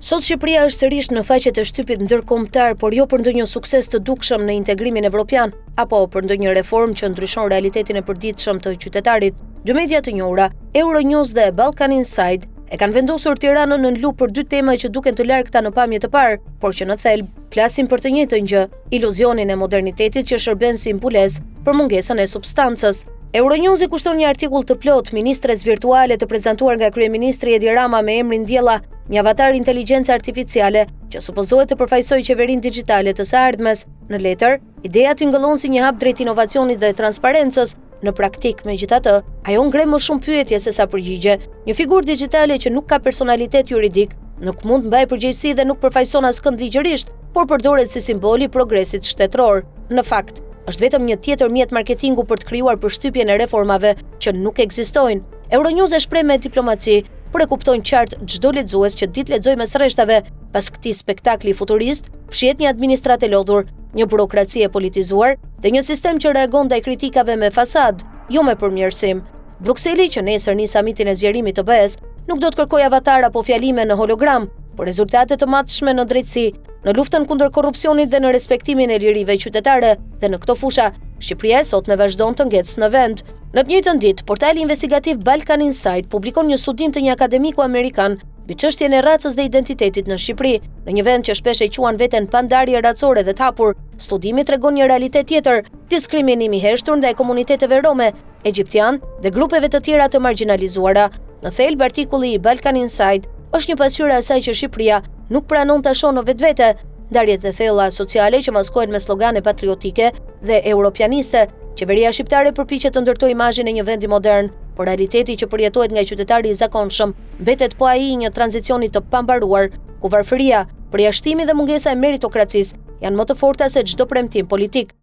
Sot Shqipëria është sërish në faqet e shtypit ndërkombëtar, por jo për ndonjë sukses të dukshëm në integrimin evropian, apo për ndonjë reformë që ndryshon realitetin e përditshëm të qytetarit. Dy media të njohura, Euronews dhe Balkan Inside, e kanë vendosur Tiranën në lupë për dy tema që duken të largëta në pamje të parë, por që në thelb flasin për të njëjtën gjë, iluzionin e modernitetit që shërben si mbulesë për mungesën e substancës. Euronews i kushton një artikull të plot ministres virtuale të prezantuar nga kryeministri Edi Rama me emrin Diella, një avatar inteligjencë artificiale që supozohet të përfaqësojë qeverinë digjitale të së ardhmes. Në letër, ideja tingëllon si një hap drejt inovacionit dhe transparencës. Në praktik, megjithatë, ajo ngre më shumë pyetje se sa përgjigje. Një figurë digjitale që nuk ka personalitet juridik, nuk mund të mbajë përgjegjësi dhe nuk përfaqëson askënd ligjërisht, por përdoret si simbol i progresit shtetëror. Në fakt, është vetëm një tjetër mjet marketingu për të krijuar përshtypjen e reformave që nuk ekzistojnë. Euronews e shpreh me diplomaci, por e kupton qartë çdo lexues që ditë lexoj mes rreshtave, pas këtij spektakli futurist, fshihet një administratë e lodhur, një burokraci e politizuar dhe një sistem që reagon ndaj kritikave me fasad, jo me përmirësim. Brukseli, që nesër nis samitin e zgjerimit të BE-s, nuk do të kërkojë avatar apo fjalime në hologram, por rezultate të matshme në drejtësi, në luftën kundër korrupsionit dhe në respektimin e lirive qytetare, dhe në këto fusha, Shqipëria sot ne vazhdon të ngecë në vend. Në të njëjtën ditë, portali investigativ Balkan Inside publikon një studim të një akademiku amerikan mbi çështjen e racës dhe identitetit në Shqipëri. Në një vend që shpesh e quan veten pandarje racore dhe të hapur, studimi tregon një realitet tjetër, diskriminimi i heshtur ndaj komuniteteve rome, egjiptian dhe grupeve të tjera të marginalizuara. Në thelb, artikulli i Balkan Inside është një pasqyrë e asaj që Shqipëria nuk pranon ta shohë në vetvete, ndarjet e thella sociale që maskohen me slogane patriotike dhe europianiste. Qeveria shqiptare përpiqet të ndërtojë imazhin e një vendi modern, por realiteti që përjetohet nga qytetari i zakonshëm mbetet po ai një tranzicioni të pambaruar, ku varfëria, përjashtimi dhe mungesa e meritokracisë janë më të forta se çdo premtim politik.